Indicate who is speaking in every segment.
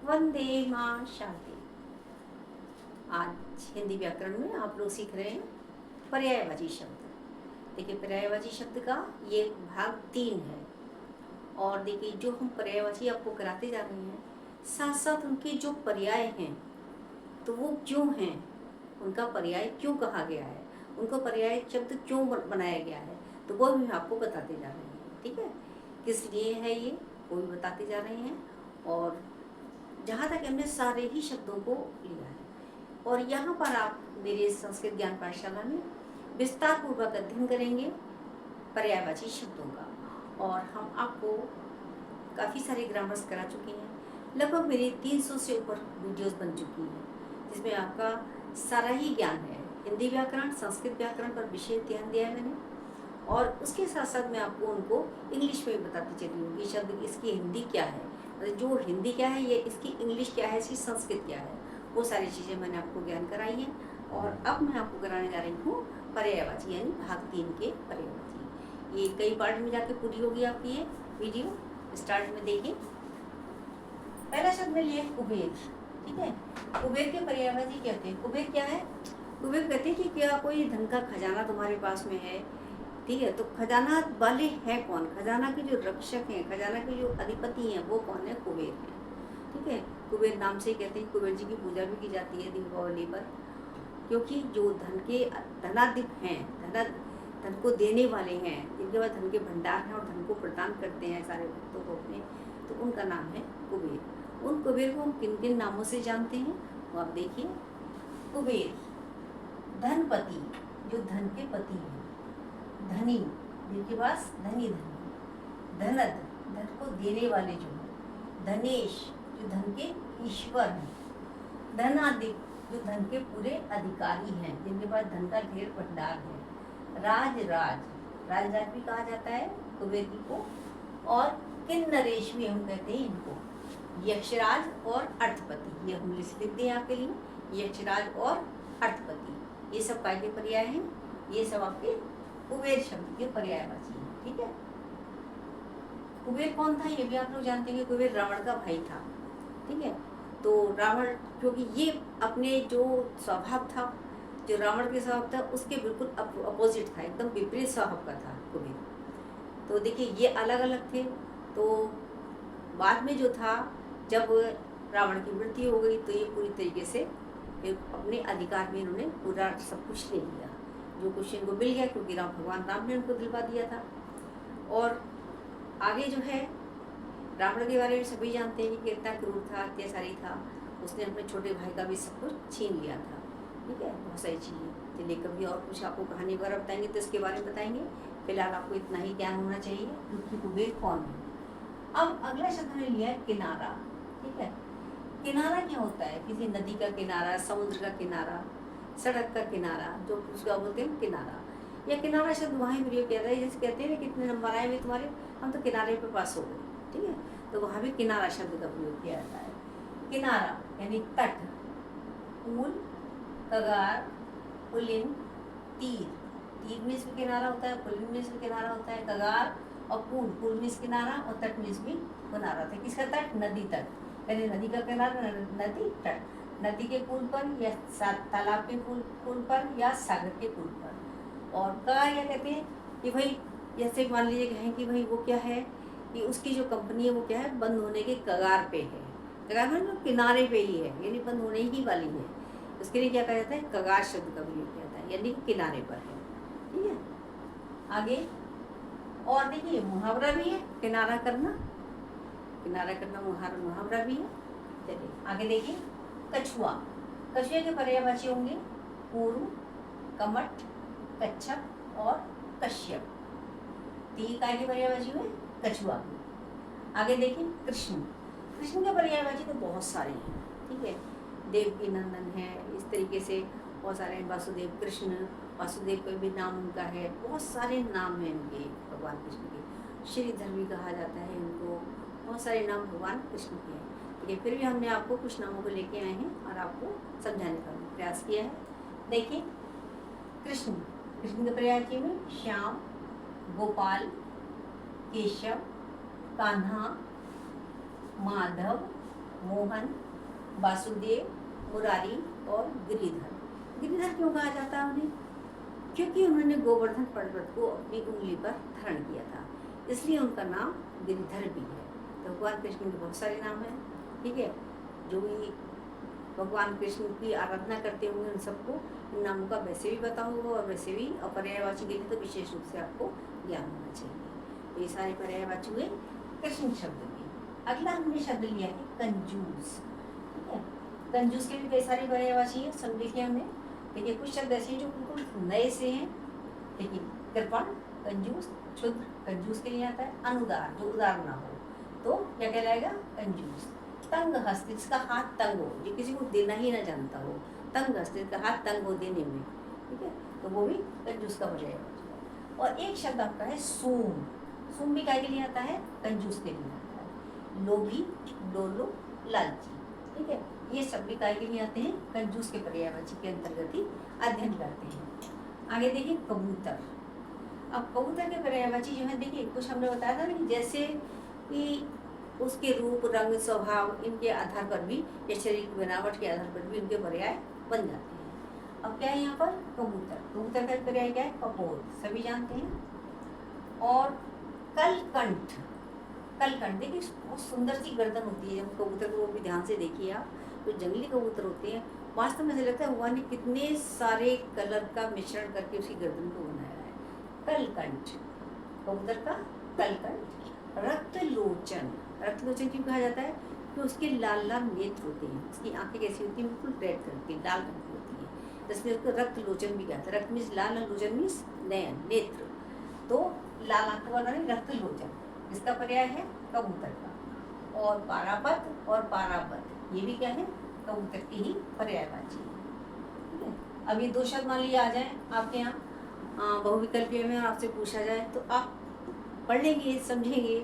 Speaker 1: वंदे मां शांति। आज हिंदी व्याकरण में आप लोग सीख रहे हैं पर्यायवाची शब्द। देखिए, पर्यायवाची शब्द का ये भाग 3 है। और देखिए, जो हम पर्यायवाची आपको कराते जा रहे हैं, साथ साथ उनके जो पर्याय हैं तो वो क्यों हैं, उनका पर्याय क्यों कहा गया है, उनको पर्याय शब्द क्यों बनाया गया है, तो वो भी आपको बताते जा रहे हैं। ठीक है, किस लिए है ये, वो भी बताते जा रहे हैं। और जहाँ तक हमने सारे ही शब्दों को लिया है, और यहाँ पर आप मेरे संस्कृत ज्ञान पाठशाला में विस्तार पूर्वक अध्ययन करेंगे पर्यायवाची शब्दों का। और हम आपको काफ़ी सारे ग्रामर्स करा चुके हैं, लगभग मेरे 300 से ऊपर वीडियोस बन चुकी हैं, जिसमें आपका सारा ही ज्ञान है। हिंदी व्याकरण, संस्कृत व्याकरण पर विशेष ध्यान दिया है मैंने, और उसके साथ साथ मैं आपको उनको इंग्लिश में बताती चली हूँ कि शब्द इसकी हिंदी क्या है, मतलब जो हिंदी क्या है, ये इसकी इंग्लिश क्या है, इसकी संस्कृत क्या है, वो सारी चीज़ें मैंने आपको ज्ञान कराई हैं। और अब मैं आपको कराने जा रही हूँ पर्यायवाची, यानी भाग 3 के पर्यायवाची। ये कई पार्ट में जाके पूरी होगी आपकी ये वीडियो। स्टार्ट में देखिए, पहला शब्द में लिए कुबेर। ठीक है, कुबेर के पर्यायवाची कहते हैं। कुबेर क्या है? कुबेर कहते हैं कि क्या कोई धन का खजाना तुम्हारे पास में है। ठीक है, तो खजाना वाले हैं कौन? खजाना के जो रक्षक हैं, खजाना के जो अधिपति हैं, वो कौन है? कुबेर हैं। ठीक है, कुबेर नाम से ही कहते हैं। कुबेर जी की पूजा भी की जाती है दीपावली पर, क्योंकि जो धन के धनाधिप हैं, धन को देने वाले हैं, जिनके पास धन के भंडार हैं और धन को प्रदान करते हैं सारे भक्तों को अपने, तो उनका नाम है कुबेर। उन कुबेर को हम किन किन नामों से जानते हैं, वो आप देखिए। कुबेर धनपति, जो धन के पति हैं। धनी, जिनके पास धनी धनी। धनद, धन को देने वाले जो हैं। धनेश, जो धन के ईश्वर हैं। धनाधिप, जो धन के पूरे अधिकारी हैं, जिनके पास धन का ढेर भंडार है। राज राज भी कहा जाता है कुबेर जी को। और किन्नरेश भी हम कहते हैं इनको। यक्षराज और अर्थपति, ये हम लिस्ट लिखते हैं आपके लिए। यक्षराज और अर्थपति, ये सब काय के पर्याय हैं। ये सब आपके कुबेर शब्द के पर्यायवाची हैं। ठीक है, कुबेर कौन था ये भी आप लोग जानते हैं। कुबेर रावण का भाई था। ठीक है, तो रावण, क्योंकि ये अपने जो स्वभाव था, जो रावण के स्वभाव था, उसके बिल्कुल अपोजिट था, एकदम विपरीत स्वभाव का था कुबेर। तो देखिए, ये अलग अलग थे। तो बाद में जो था, जब रावण की मृत्यु हो गई, तो ये पूरी तरीके से अपने अधिकार में इन्होंने पूरा सब कुछ ले लिया, जो कुछ इनको मिल गया, क्योंकि भगवान राम ने उनको दिलवा दिया था। और आगे जो है, रावण के बारे में सभी जानते हैं कि कितना क्रूर था, अत्याचारी था। उसने अपने छोटे भाई का भी सब कुछ छीन लिया था। ठीक है, बहुत सारी चीज़ें। चलिए, कभी और कुछ आपको कहानी वगैरह बताएंगे तो इसके बारे में बताएंगे। फिलहाल आपको इतना ही ज्ञान होना चाहिए कि कुबेर कौन है। अब अगला शब्द हमने लिया है किनारा। ठीक है, किनारा क्या होता है? किसी नदी का किनारा, समुद्र का किनारा, सड़क का किनारा, जो उसका बोलते हैं किनारा। या किनारा शब्द वहाँ भी कहता है, जैसे कहते हैं ना, कितने नंबर आए हुए तुम्हारे, हम तो किनारे पे पास हो गए। ठीक है, तो वहाँ भी किनारा शब्द का प्रयोग किया जाता है। किनारा यानी तट, पुल, कगार, पुलिन, तीर। तीर में इसमें किनारा होता है, पुलिन में इसमें किनारा होता है। कगार और पुल में इस किनारा, और तट में इसमें किनारा होता है। किसका तट? नदी तट, यानी नदी का किनारा, नदी तट। नदी के पुल पर, या तालाब के पुल पर, या सागर के पुल पर। और कगार क्या कहते हैं कि भाई, जैसे मान लीजिए कहें कि भाई वो क्या है, कि उसकी जो कंपनी है वो क्या है, बंद होने के कगार पे है। कगार मतलब किनारे पे ही है, यानी बंद होने ही वाली है। उसके लिए क्या कहा जाता है? कगार शब्द का प्रयोग किया जाता है, यानी किनारे पर है। ठीक है, आगे और देखिए, मुहावरा भी है किनारा करना। किनारा करना मुहावरा भी है। चलिए आगे देखिए, कछुआ। कछुए के पर्यायवाची होंगे पूर्व, कमठ, कच्छप और कश्यप। तीन काय के पर्यायवाची हुए कछुआ। आगे देखिए, कृष्ण। कृष्ण के पर्यायवाची तो बहुत सारे हैं। ठीक है, देवकी नंदन है, इस तरीके से बहुत सारे हैं। वासुदेव कृष्ण, वासुदेव का भी नाम उनका है, बहुत सारे नाम हैं इनके, भगवान कृष्ण के। श्रीधर भी कहा जाता है इनको, बहुत सारे नाम भगवान कृष्ण के हैं। ठीक है, फिर भी हमने आपको कुछ नामों को लेके आए हैं और आपको समझाने का प्रयास किया है। देखिए, कृष्ण, कृष्ण के पर्यायवाची में श्याम, गोपाल, केशव, कान्हा, माधव, मोहन, वासुदेव, मुरारी और गिरिधर। गिरिधर क्यों कहा जाता है उन्हें? क्योंकि उन्होंने गोवर्धन पर्वत को अपनी उंगली पर धारण किया था, इसलिए उनका नाम गिरिधर भी है। तो भगवान कृष्ण के बहुत सारे नाम हैं, ठीक है। जो भी भगवान कृष्ण की आराधना करते होंगे उन सबको इन नामों का वैसे भी पता होगा, और वैसे भी पर्यायवाची के लिए तो विशेष रूप से आपको ज्ञान होना चाहिए। तो ये सारे पर्यायवाची हुए कृष्ण शब्द के। अगला हमने शब्द लिया है कंजूस, ठीक है। कंजूस के भी कई सारे पर्यायवाची है, सब लिखे हमने। देखिए कुछ शब्द ऐसे हैं जो बिल्कुल नए से हैं। देखिए कृपण, कंजूस, क्षुद्र कंजूस के लिए आता है। अनुदार, जो उदार ना हो तो क्या कहलाएगा? कंजूस। तंग हस्त, जिसका हाथ तंग हो, जो किसी को देना ही ना जानता हो, तंग हस्त, जिसका हाथ तंग हो देने में, ठीक है, तो वो भी कंजूस का पर्यायवाची है। और एक शब्द आपका है सूम। सूम भी काय के लिए आता है? कंजूस के लिए आता है। लोभी, डोलो, लालची, ठीक है, ये सब भी काय के लिए आते हैं? कंजूस के पर्यायवाची के अंतर्गत ही अध्ययन करते हैं। आगे देखिए कबूतर। अब कबूतर के पर्यायवाची जो है, देखिए कुछ हमने बताया था ना कि जैसे कि उसके रूप, रंग, स्वभाव, इनके आधार पर भी या शरीर की बनावट के आधार पर भी उनके पर्याय बन जाते हैं। अब क्या है यहाँ पर? कबूतर। कबूतर का पर्याय क्या है? कपोत, सभी जानते हैं। और कलकंठ। कलकंठ देखिए बहुत सुंदर सी गर्दन होती है जब कबूतर को, वो भी ध्यान से देखिए आप। जो जंगली कबूतर होते हैं, वास्तव में ऐसा लगता है भगवान ने कितने सारे कलर का मिश्रण करके उसकी गर्दन को बनाया है। कलकंठ, कबूतर का कलकंठ। रक्तलोचन, रक्तलोचन क्यों कहा जाता है? कि उसके लाल लाल नेत्र होते हैं, उसकी आंखें कैसी होती हैं? बिल्कुल रेड कलर की, लाल रंग की होती है, इसलिए उसको रक्तलोचन भी कहते हैं। रक्त मीन्स लाल और लोचन मीन्स नयन, नेत्र। तो लाल आंख वाला नहीं, रक्तलोचन, इसका पर्याय है कबूतर का। और पारापत और पारापत, ये भी क्या है? कबूतर की ही पर्यायवाची है, ठीक है। अब ये दो शब्द मान लीजिए आ जाए आपके यहाँ बहुविकल्पीय में, और आपसे पूछा जाए तो आप पढ़ लेंगे, समझेंगे,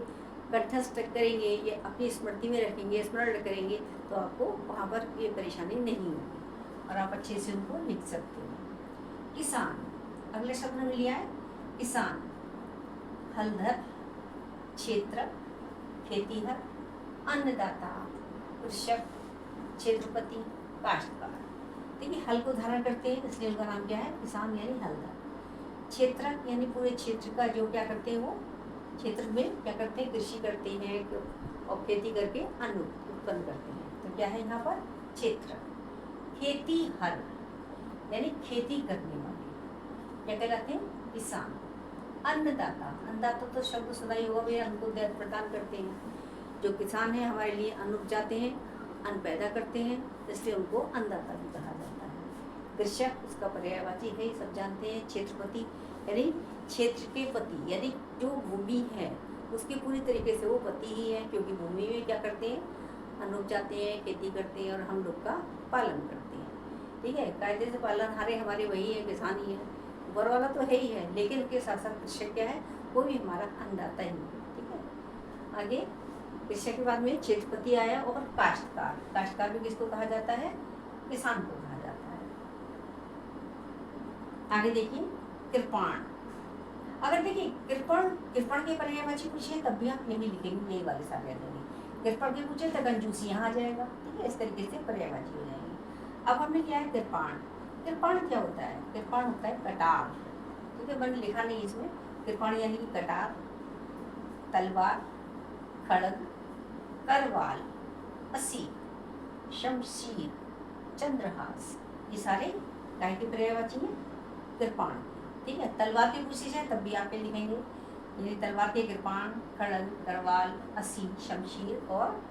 Speaker 1: कंठस्थ करेंगे, ये अपनी स्मृति में रखेंगे, स्मरण करेंगे, तो आपको वहाँ पर ये परेशानी नहीं होगी और आप अच्छे से उनको लिख सकते हो। किसान, अगले शब्द हमने लिया है किसान। हलधर, क्षेत्र, खेतीहर, अन्नदाता, कृषक, क्षेत्रपति, काश्तकार। देखिए हल को धारण करते हैं, इसलिए उनका नाम क्या है? किसान यानी हलधर। क्षेत्र यानी पूरे क्षेत्र का जो क्या करते हैं, वो क्षेत्र में क्या करते हैं? कृषि करते हैं और खेती करके अन्न उत्पन्न करते हैं, तो क्या है यहाँ पर? क्षेत्र। खेतीहर यानी खेती करने वाले, क्या कहलाते हैं? किसान। अन्नदाता, अन्नदाता तो शब्द सुना ही होगा, वे अन्न को प्रदान करते हैं। जो किसान है हमारे लिए अन्न उपजाते हैं, अन्न पैदा करते हैं, इसलिए उनको अन्नदाता भी कहा जाता है। कृषक उसका पर्यायवाची है, सब जानते हैं। क्षेत्रपति यानी क्षेत्र के पति, यानी जो भूमि है उसके पूरी तरीके से वो पति ही है, क्योंकि भूमि में क्या करते हैं? अन्न उपजाते हैं, खेती करते हैं और हम लोग का पालन करते हैं, ठीक है। कायदे से पालनहारे हमारे वही है, किसान ही है। ऊपर वाला तो है ही है, लेकिन उसके साथ साथ कृषक क्या है? वो भी हमारा अन्नदाता ही है, ठीक है। आगे कृषक के बाद में क्षेत्रपति आया और काश्तकार। काश्तकार भी किसको कहा जाता है? किसान को कहा जाता है। आगे देखिए कृपाण। अगर देखिए कृपण के पर्यायवाची पूछे तब भी आप यही लिखेंगे, यही वाले सारे लेंगे। कृपण के पूछे तो कंजूसी यहाँ आ जाएगा, ठीक है। इस तरीके से पर्यायवाची हो जाएंगे। अब हमने क्या है? कृपाण। कृपाण क्या होता है? कृपाण होता है कटार, ठीक है। मैंने लिखा नहीं इसमें। कृपाण यानी कि कटार, तलवार, खड़ग, करवाल, असी, शमशीर, चंद्रहास, ये सारे काय के पर्यायवाची हैं? कृपाण, ठीक है। तलवार की पूछी जाए तब भी आप ये लिखेंगे, यानी तलवार के कृपाण, खड़ग, करवाल, असी, शमशीर और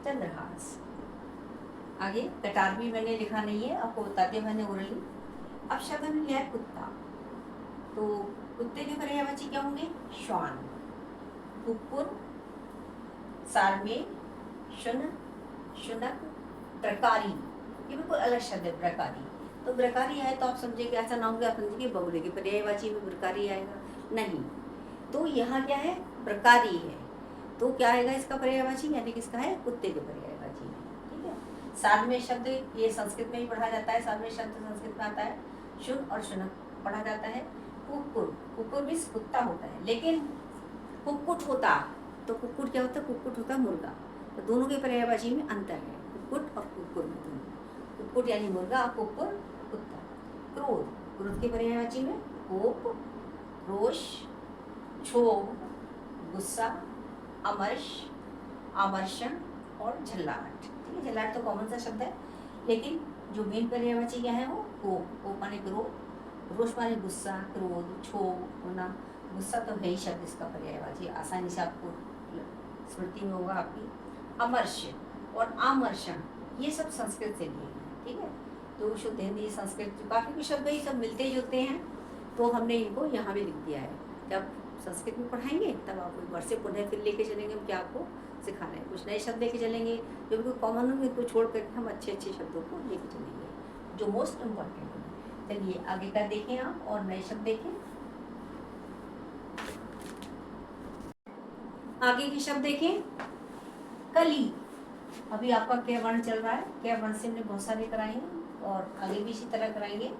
Speaker 1: चंद्रहास। आगे कटार भी मैंने लिखा नहीं है, आपको बताते मैंने ओरली। अब शब्द हमने लिया है कुत्ता, तो कुत्ते के पर्यायवाची क्या होंगे? श्वान, कुक्कुर, सारमेय, शुनक, शुनक, प्रकारी, ये बिल्कुल अलग शब्द है प्रकारी। तो प्रकारी आए तो आप समझिए ऐसा ना होगा, आप समझिए बगुले के पर्यायवाची में प्रकारी आएगा, नहीं। तो यहाँ क्या है? प्रकारी है, तो क्या आएगा इसका पर्यायवाची? यानी किसका है? कुत्ते के पर्यायवाची है, ठीक है। सारमेय शब्द ये संस्कृत में ही पढ़ा जाता है, सारमेय शब्द संस्कृत में आता है। शुन और शुनक पढ़ा जाता है। कुक्कुर, कुक्कुर भी कुत्ता होता है, लेकिन कुक्कुट होता तो कुक्कुट क्या होता है? कुक्कुट होता मुर्गा, तो दोनों के पर्यायवाची में अंतर है, कुक्कुट और कुक्कुर में दोनों। कुक्कुट यानी मुर्गा और कुक्कुर कुत्ता। क्रोध, क्रोध के पर्यायवाची में कोप, रोष, क्षोभ, गुस्सा, अमर्ष, आमर्षण और झल्लाहट। ठीक है, झल्लाहट तो कॉमन सा शब्द है, लेकिन जो मेन पर्यायवाची क्या है वो कोप। कोप माने क्रोध, रोष माने गुस्सा, क्रोध, क्षोभ होना, गुस्सा तो है ही शब्द इसका पर्यायवाची, आसानी से आपको स्मृति में होगा आपकी। अमर्ष और आमर्षण ये सब संस्कृत से लिए हैं। ठीक है, तो शुद्ध हिंदी संस्कृत काफ़ी कुछ शब्द ही सब मिलते जुलते हैं, तो हमने इनको यहाँ भी लिख दिया है। जब संस्कृत में पढ़ाएंगे तब आपको एक बार से पुनः फिर लेके चलेंगे हम क्या आपको सिखाना है। कुछ नए शब्द लेके चलेंगे जो बिल्कुल कॉमन होंगे, इनको छोड़ करके हम अच्छे अच्छे शब्दों को लेके चलेंगे जो मोस्ट इम्पॉर्टेंट है। चलिए आगे का देखें आप और नए शब्द देखें। आगे के शब्द देखें। कली, अभी आपका क्या वर्ण चल रहा है, क्या वर्ण से हमने बहुत सारे कराए हैं और आगे भी इसी तरह कराएंगे।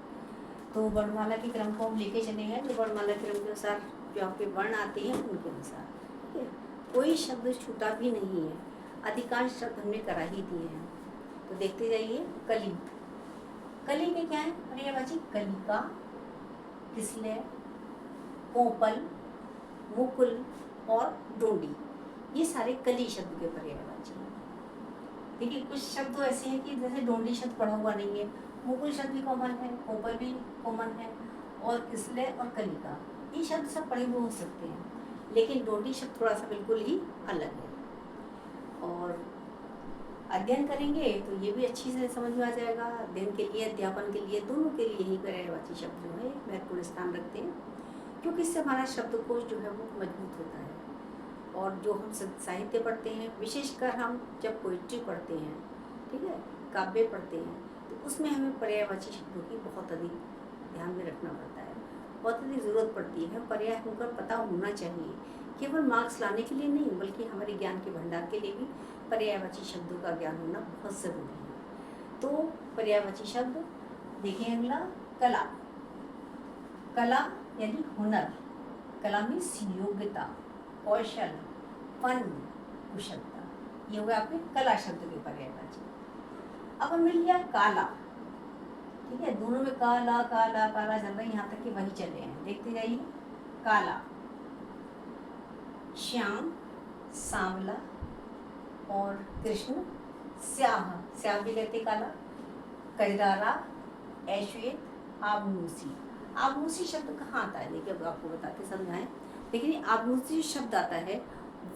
Speaker 1: तो वर्णमाला के क्रम को हम लेके चलेंगे, जो वर्णमाला क्रम के अनुसार जो आपके वर्ण आते हैं उनके अनुसार। ठीक है, कोई शब्द छूटा भी नहीं है, अधिकांश शब्द हमने करा ही दिए हैं। तो देखते जाइए। कली, कली में क्या है पर्यायवाची? कलिका, किसले, कोपल, मुकुल और डोंडी, ये सारे कली शब्द के पर्यायवाची हैं। देखिए कुछ शब्द तो ऐसे हैं कि जैसे डोंडी शब्द पढ़ा हुआ नहीं है, मुकुल शब्द भी कॉमन है, कोपल भी कॉमन है, और किसले और कलिका ये शब्द सब पढ़े हुए हो सकते हैं, लेकिन डोंडी शब्द थोड़ा सा बिल्कुल ही अलग है। और अध्ययन करेंगे तो ये भी अच्छी से समझ में आ जाएगा। अध्ययन के लिए, अध्यापन के लिए, दोनों के लिए ही पर्यायवाची शब्द जो है महत्वपूर्ण स्थान रखते हैं, क्योंकि इससे हमारा शब्दकोश जो है वो मजबूत होता है। और जो हम साहित्य पढ़ते हैं, विशेषकर हम जब पोइट्री पढ़ते हैं, ठीक है, काव्य पढ़ते हैं, तो उसमें हमें पर्यायवाची शब्दों की बहुत अधिक ध्यान में रखना पड़ता है, बहुत अधिक ज़रूरत पड़ती है। पर्याय हमको पता होना चाहिए, केवल मार्क्स लाने के लिए नहीं बल्कि हमारे ज्ञान के भंडार के लिए भी पर्यायवाची शब्दों का ज्ञान होना बहुत ज़रूरी है। तो पर्यायवाची शब्द देखें। अगला कला, कला यानी हुनर, कला मीन्स योग्यता, कौशल, फन, कुशलता, ये हो गया आपके कला शब्द के पर्यायवाची। अब हम मिल गया काला। ठीक है, दोनों में काला काला काला चल रहा है, यहाँ तक कि वही चले हैं, देखते जाइए। काला, श्याम, सांवला और कृष्ण, स्याह, स्याह भी कहते काला, कजरारा, ऐश्वेत, आबनूसी। आबनूसी शब्द कहाँ आता है? देखिए अब आपको बताते समझाएं। लेकिन आबनूसी शब्द आता है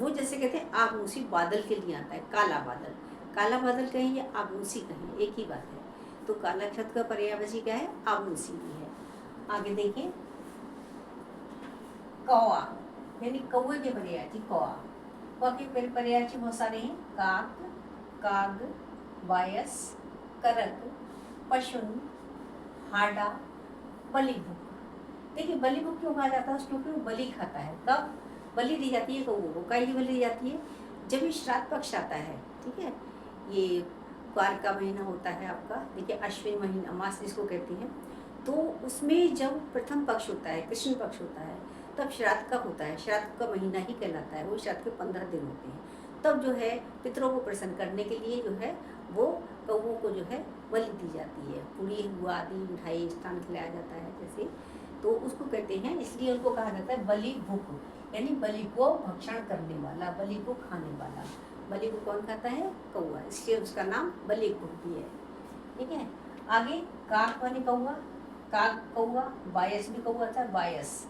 Speaker 1: वो जैसे कहते हैं आबनूसी बादल के लिए आता है, काला बादल। काला बादल कहें या आबनूसी कहें एक ही बात है। तो काला शब्द का पर्यायवाची क्या है? आबनूसी भी है। आगे देखें। कौआ यानी कौए के पर्यायवाची कौआ। कौआ के पर्यायवाची बहुत सारे हैं। काक, काग, बायस, करक, पशुन, हाडा, बलिभुक। देखिए बलिभुक क्यों कहा जाता है? क्योंकि वो बलि खाता है। कब बलि दी जाती है कौओं को? काई की बलि दी जाती है जब ये श्राद्ध पक्ष आता है। ठीक है, ये क्वार का महीना होता है आपका, देखिए अश्विन महीना, मास जिसको कहते हैं, तो उसमें जब प्रथम पक्ष होता है, कृष्ण पक्ष होता है, तब श्राद्ध का होता है। श्राद्ध का महीना ही कहलाता है, वो श्राद्ध के 15 दिन होते हैं। तब जो है पितरों को प्रसन्न करने के लिए जो है वो कौओं को जो है बलि दी जाती है। पूरी हुआ आदि मिठाई स्थान खिलाया जाता है जैसे, तो उसको कहते हैं, इसलिए उनको कहा जाता है बलि भुक, यानी बलि को भक्षण करने वाला, बलि को खाने वाला। बलि को कौन खाता है? कौआ, इसलिए उसका नाम बलि भुक भी है। ठीक है, आगे काक वाली कौआ, काक कौआ, बायस भी कौआ था, बायस।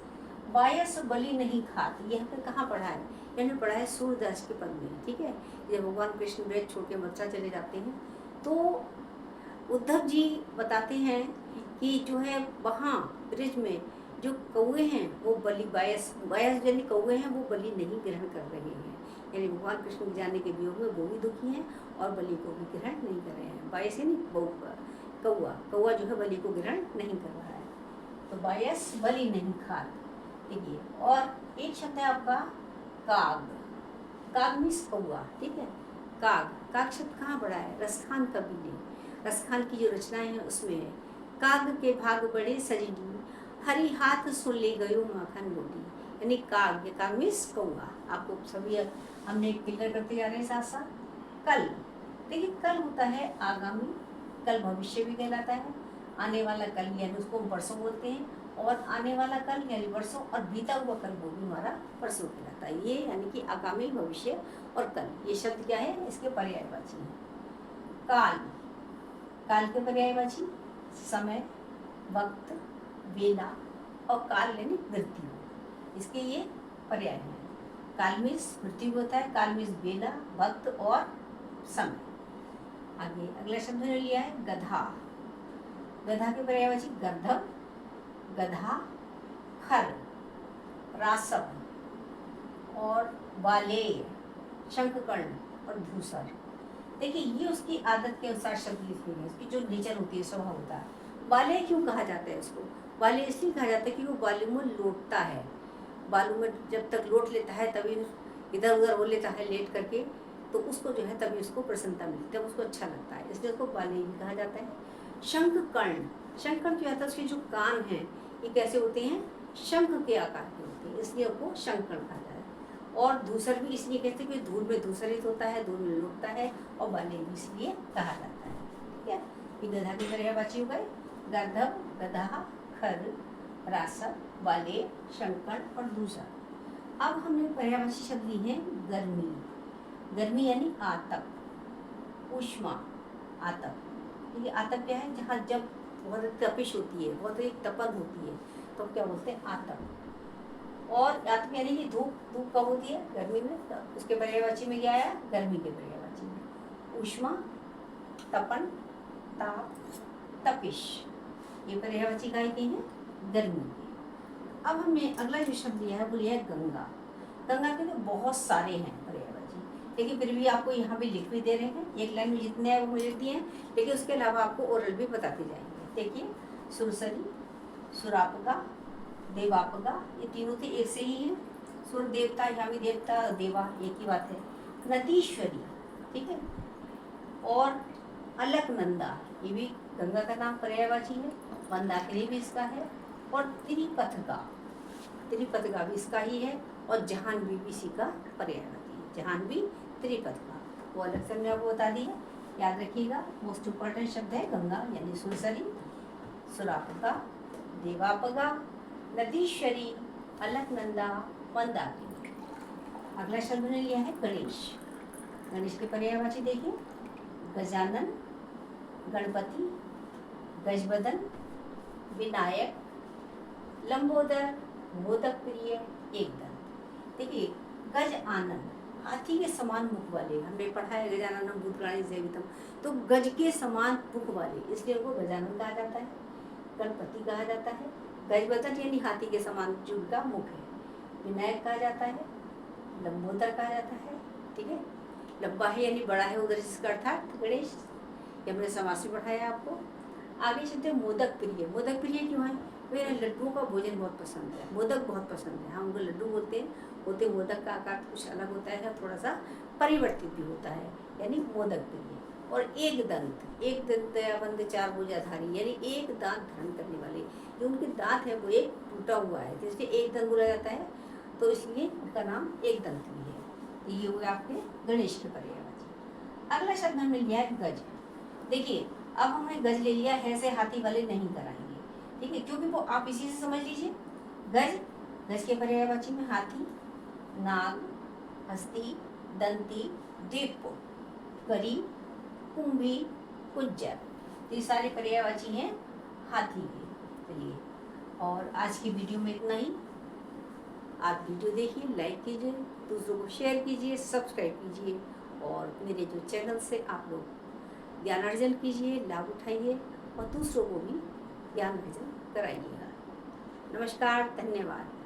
Speaker 1: बायस बलि नहीं खाती, यह हमने कहाँ पढ़ा है? मैंने पढ़ा है सूरदास के पद में। ठीक है, जब भगवान कृष्ण ब्रज छोड़ के मथुरा चले जाते हैं तो उद्धव जी बताते हैं कि जो है वहाँ ब्रज में जो कौए हैं वो बलि, बायस यानी कौए हैं, वो बलि नहीं ग्रहण कर रहे हैं, यानी भगवान कृष्ण के जाने के वियोग में वो भी दुखी हैं और बलि को भी ग्रहण नहीं कर रहे हैं। बायस यानी कौआ, कौआ जो है बलि को ग्रहण नहीं कर रहा है, तो बायस बलि नहीं खाते। देखिए, और एक शब्द है आपका काग। काग मीन्स कौआ। ठीक है, काग, काग शब्द कहाँ पड़ा है? रसखान कवि ने, रसखान की जो रचनाएं हैं उसमें है, काग के भाग बड़े सजनी, हरी हाथ सुन ले गयो माखन रोटी, यानी काग, ये काग मीन्स कौआ। आपको सभी हमने क्लियर करते जा रहे हैं साथ साथ। कल, देखिए कल होता है आगामी, कल भविष्य भी कहलाता है। आने वाला कल यानी उसको हम परसों बोलते हैं, और आने वाला कल यानी परसों, और बीता हुआ कल वो भी हमारा परसों कहलाता है। ये यानी कि आगामी, भविष्य और कल, ये शब्द क्या है, इसके पर्यायवाची हैं। काल, काल के पर्यायवाची समय, वक्त, वेला, और काल यानी मृत्यु, इसके ये पर्याय हैं। काल में मृत्यु होता है, काल में वेला, वक्त और समय। आगे अगला शब्द ने लिया है गधा। गधा के पर्यायवाची गर्दभ, गधा, खर, रासव और बालेय, शंखकर्ण और धूसर। देखिए ये उसकी आदत के अनुसार शब्द लिखे हैं, इसकी जो नेचर होती है, स्वभाव होता है। बालेय क्यों कहा जाता है इसको? बालेय इसलिए कहा जाता है कि वो बालू में लौटता है, बालू में जब तक लौट लेता है तभी इधर उधर हो लेता है लेट करके, तो उसको जो है तभी उसको प्रसन्नता मिलती है, उसको अच्छा लगता है, इसलिए उसको बालेय भी कहा जाता है। शंखकर्ण, शंखकर्ण क्या होता है, उसके जो कान हैं ये कैसे होते हैं, शंख के आकार के होते हैं, इसलिए उसको शंखकर्ण कहा जाता है। और धूसर भी इसलिए कहते हैं कि धूल में धूसरित होता है, धूल में लौटता है, और बालेय भी इसलिए कहा जाता है। ठीक है, ये गधा के पर्यायवाची हो गए, गर्दभ, गधा, खर, रासव, बालेय, शंखकर्ण और धूसर। अब हमने पर्यायवाची शब्द ली है गर्मी। गर्मी यानी आतप, ऊष्मा, आतप। देखिए आतप क्या है, जहाँ जब बहुत तपिश होती है, बहुत एक तपन होती है, तो क्या बोलते हैं, आतप। और आतप यानी कि धूप, धूप कब होती है, गर्मी में, तो उसके पर्यायवाची में क्या आया, गर्मी के पर्यायवाची में ऊष्मा, तपन, ताप, तपिश, ये पर्यायवाची काय के हैं, गर्मी के। अब हमने अगला जो शब्द लिया है वो लिया है गंगा। गंगा के तो बहुत सारे हैं पर्यायवाची, लेकिन फिर भी आपको यहाँ पे लिख भी दे रहे हैं, एक लाइन में जितने हैं वो लिख दिए हैं, लेकिन उसके अलावा आपको ओरल भी बताते जाएंगे। देखिए सुरसरी, सुरापगा, देवापगा, ये तीनों थे एक से ही हैं। सुर देवता, यहाँ भी देवता, देवा एक ही बात है। नदीश्वरी, ठीक है, और अलकनंदा, ये भी गंगा का नाम पर्यायवाची है, मंदाकिनी भी इसका है, और त्रिपथगा, त्रिपथगा भी इसका ही है, और जहानवी भी इसी का पर्यायवाची है, जहानवी, त्रिपथगा, वो अलग से हमने आपको बता दी है, याद रखिएगा। मोस्ट इम्पॉर्टेंट शब्द है गंगा यानी सुरसरी, सुरापगा, देवापगा, नदीश्वरी, अलकनंदा, मंदाकिनी। अगला शब्द ने लिया है गणेश। गणेश के पर्यायवाची देखिए, गजानन, गणपति, गजबदन, विनायक, लंबोदर, मोदक प्रिय, एकदंत। देखिए गज आनन, हाथी के समान मुख वाले, हमने पढ़ा है गजाननम भूतगणानि सेवितम, तो गज के समान मुख वाले, इसलिए उनको गजानन कहा जाता है, गणपति कहा जाता है, गजबदन यानी हाथी के समान जो उनका मुख है, विनायक कहा जाता है, लंबोदर कहा जाता है, ठीक है, लंबा है यानी बड़ा है, उधर जिसका अर्थात गणेश, ये हमने समास में पढ़ाया आपको। आगे चलते हैं मोदक प्रिय। मोदक प्रिय क्यों है, मेरे लड्डुओं का भोजन बहुत पसंद है, मोदक बहुत पसंद है, हम उनको लड्डू बोलते हैं, होते मोदक का आकार कुछ अलग होता है, थोड़ा सा परिवर्तित भी होता है, यानी मोदक प्रिय। और एक दंत, एक दंत चार भुजाधारी, यानी एक दांत धारण करने वाले, जो उनके दांत है वो एक टूटा हुआ है, तो इसलिए एक दंत बोला जाता है, तो इसलिए उनका नाम एक दंत भी है। तो ये हुए आपके गणेश के पर्यायवाची। अगला शब्द हमने लिया है गज। देखिए अब हमने गज ले लिया है, से हाथी वाले नहीं कराएंगे, ठीक है, क्योंकि वो आप इसी से समझ लीजिए। गज, गज के पर्यायवाची में हाथी, नाग, हस्ती, दंती, दीप, करी, कुंभी, कुज्जर, ये सारे पर्यायवाची हैं हाथी के। चलिए, और आज की वीडियो में इतना ही। आप वीडियो देखिए, लाइक कीजिए, दूसरों को शेयर कीजिए, सब्सक्राइब कीजिए, और मेरे जो चैनल से आप लोग ज्ञान अर्जन कीजिए, लाभ उठाइए, और दूसरों को भी ज्ञान अर्जन कराइएगा। नमस्कार, धन्यवाद।